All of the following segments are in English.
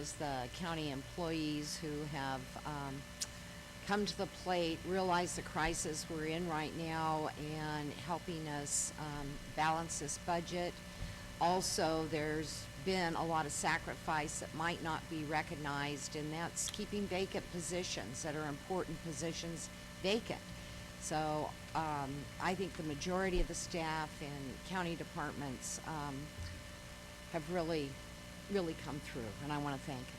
as the county employees who have come to the plate, realize the crisis we're in right now, and helping us balance this budget. Also, there's been a lot of sacrifice that might not be recognized, and that's keeping vacant positions that are important positions vacant. So I think the majority of the staff in county departments have really come through, and I want to thank them.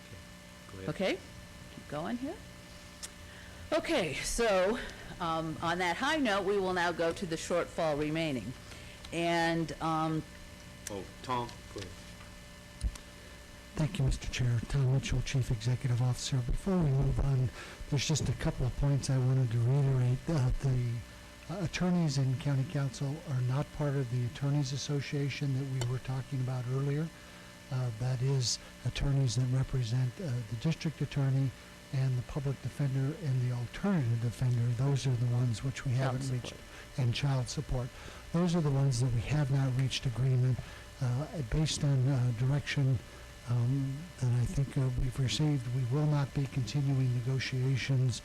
Okay, go ahead. Okay, keep going here. Okay, so on that high note, we will now go to the shortfall remaining. And Oh, Tom, go ahead. Thank you, Mr. Chair. Tom Mitchell, Chief Executive Officer. Before we move on, there's just a couple of points I wanted to reiterate. The attorneys in County Council are not part of the Attorneys Association that we were talking about earlier. That is attorneys that represent the district attorney and the public defender and the alternative defender. Those are the ones which we haven't reached, and child support. Those are the ones that we have not reached agreement based on direction that I think we've received. We will not be continuing negotiations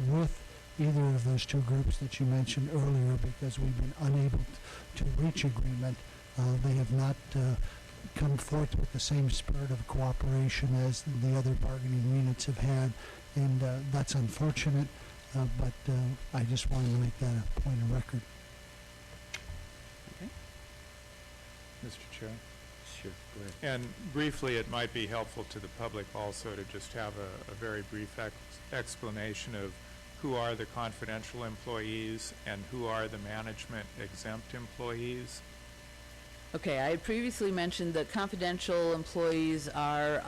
with either of those two groups that you mentioned earlier because we've been unable to reach agreement. They have not come forth with the same spirit of cooperation as the other bargaining units have had, and that's unfortunate, but I just wanted to make that a point of record. okay. Mr. Chair. Sure, go ahead. And briefly, it might be helpful to the public also to just have a very brief explanation of who are the confidential employees and who are the management exempt employees. Okay, I had previously mentioned that confidential employees are,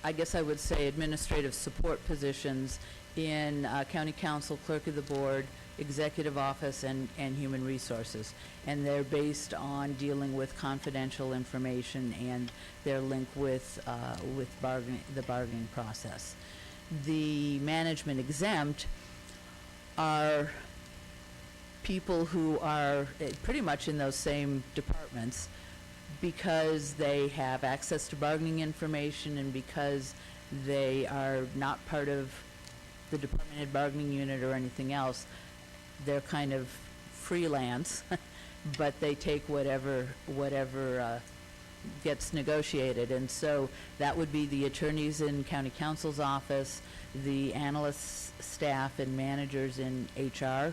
I guess I would say, administrative support positions in County Council, Clerk of the Board, Executive Office, and Human Resources. And they're based on dealing with confidential information and their link with the bargaining process. The management exempt are people who are pretty much in those same departments because they have access to bargaining information and because they are not part of the department head bargaining unit or anything else. They're kind of freelance, but they take whatever gets negotiated. And so that would be the attorneys in County Council's office, the analysts, staff, and managers in HR,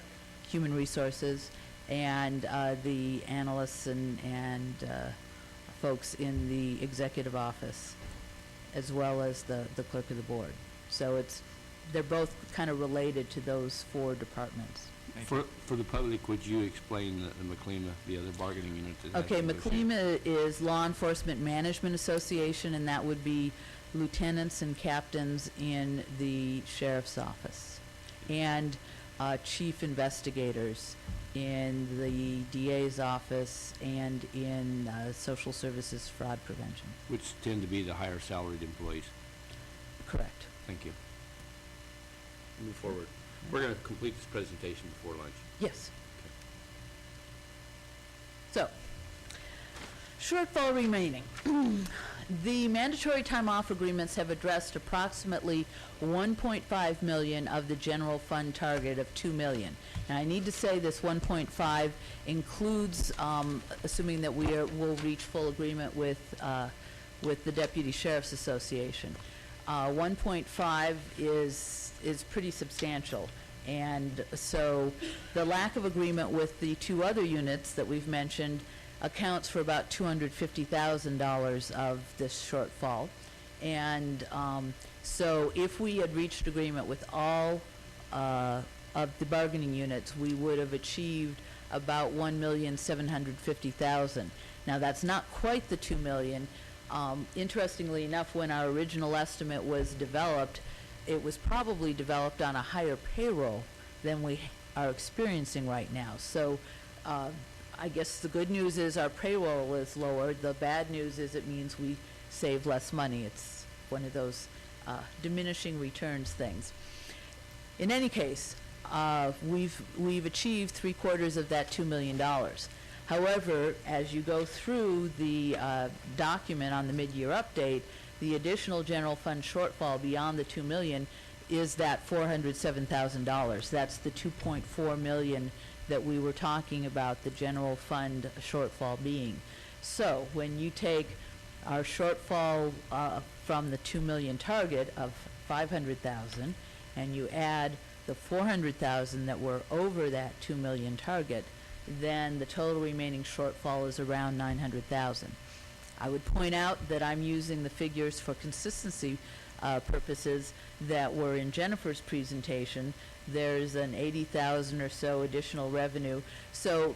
Human Resources, and the analysts and folks in the Executive Office, as well as the Clerk of the Board. So they're both kind of related to those four departments. For the public, would you explain the McLEMA, the other bargaining unit? Okay, McLEMA is Law Enforcement Management Association, and that would be lieutenants and captains in the Sheriff's Office, and chief investigators in the DA's office and in Social Services Fraud Prevention. Which tend to be the higher salaried employees. Correct. Thank you. Move forward. We're going to complete this presentation before lunch. Yes. So, shortfall remaining. The mandatory time off agreements have addressed approximately 1.5 million of the general fund target of 2 million. Now, I need to say this 1.5 includes, assuming that we'll reach full agreement with the Deputy Sheriff's Association. 1.5 is pretty substantial, and so the lack of agreement with the two other units that we've mentioned accounts for about $250,000 of this shortfall. And so if we had reached agreement with all of the bargaining units, we would have achieved about $1,750,000. Now, that's not quite the $2 million. Interestingly enough, when our original estimate was developed, it was probably developed on a higher payroll than we are experiencing right now. So I guess the good news is our payroll is lower. The bad news is it means we save less money. It's one of those diminishing returns things. In any case, we've achieved 3/4 of that $2 million. However, as you go through the document on the mid-year update, the additional general fund shortfall beyond the 2 million is that $407,000. That's the 2.4 million that we were talking about, the general fund shortfall being. So when you take our shortfall from the 2 million target of 500,000 and you add the 400,000 that were over that 2 million target, then the total remaining shortfall is around 900,000. I would point out that I'm using the figures for consistency purposes that were in Jennifer's presentation. There's an 80,000 or so additional revenue. So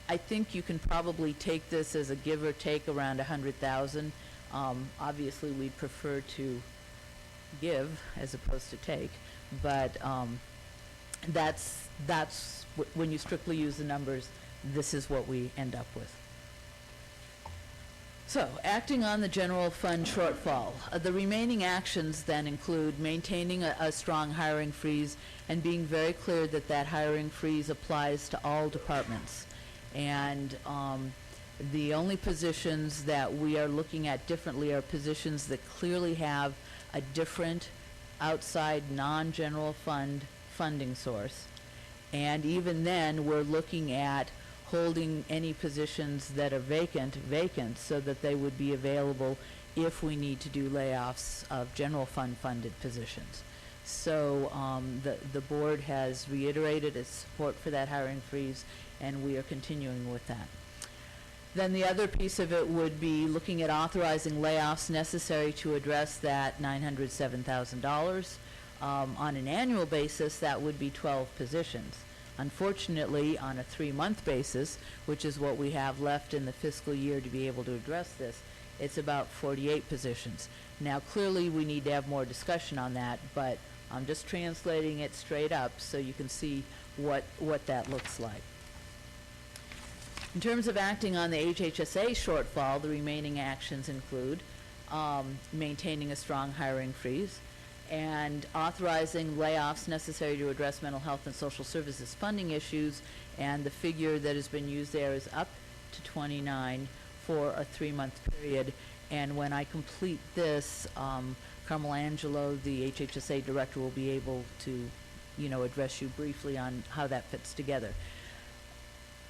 I think you can probably take this as a give or take around 100,000. Obviously, we'd prefer to give as opposed to take, but when you strictly use the numbers, this is what we end up with. So, acting on the general fund shortfall, the remaining actions then include maintaining a strong hiring freeze and being very clear that that hiring freeze applies to all departments. And the only positions that we are looking at differently are positions that clearly have a different outside non-general fund funding source. And even then, we're looking at holding any positions that are vacant so that they would be available if we need to do layoffs of general fund funded positions. So the board has reiterated its support for that hiring freeze, and we are continuing with that. Then the other piece of it would be looking at authorizing layoffs necessary to address that $907,000. On an annual basis, that would be 12 positions. Unfortunately, on a 3-month basis, which is what we have left in the fiscal year to be able to address this, it's about 48 positions. Now, clearly, we need to have more discussion on that, but I'm just translating it straight up so you can see what that looks like. In terms of acting on the HHSA shortfall, the remaining actions include maintaining a strong hiring freeze and authorizing layoffs necessary to address mental health and social services funding issues, and the figure that has been used there is up to 29 for a 3-month period. And when I complete this, Carmel Angelo, the HHSA director, will be able to, address you briefly on how that fits together.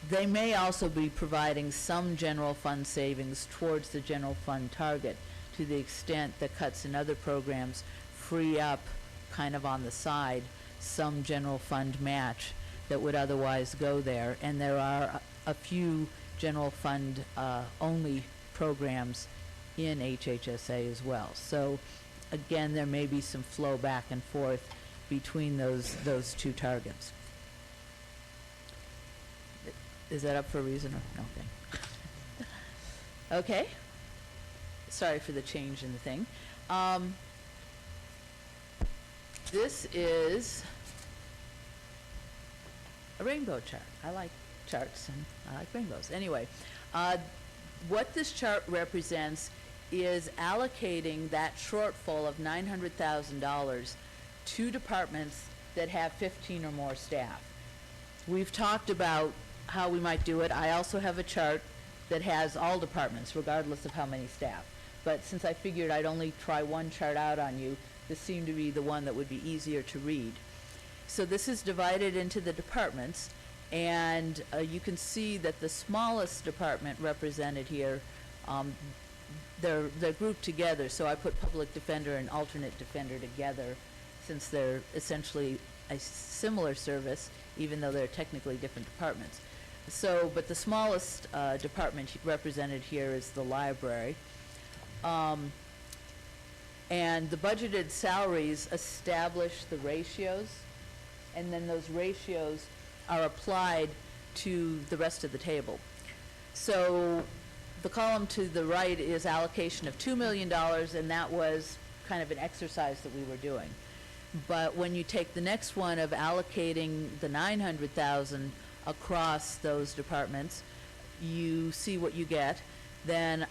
They may also be providing some general fund savings towards the general fund target to the extent that cuts in other programs free up kind of on the side some general fund match that would otherwise go there. And there are a few general fund only programs in HHSA as well. So again, there may be some flow back and forth between those two targets. Is that up for a reason or no? Okay. Sorry for the change in the thing. This is a rainbow chart. I like charts and I like rainbows. Anyway, what this chart represents is allocating that shortfall of $900,000 to departments that have 15 or more staff. We've talked about how we might do it. I also have a chart that has all departments, regardless of how many staff. But since I figured I'd only try one chart out on you, this seemed to be the one that would be easier to read. So this is divided into the departments, and you can see that the smallest department represented here, they're grouped together. So I put public defender and alternate defender together, since they're essentially a similar service, even though they're technically different departments. So, but the smallest department represented here is the library. And the budgeted salaries establish the ratios, and then those ratios are applied to the rest of the table. So the column to the right is allocation of $2 million, and that was kind of an exercise that we were doing. But when you take the next one of allocating the $900,000 across those departments, you see what you get. Then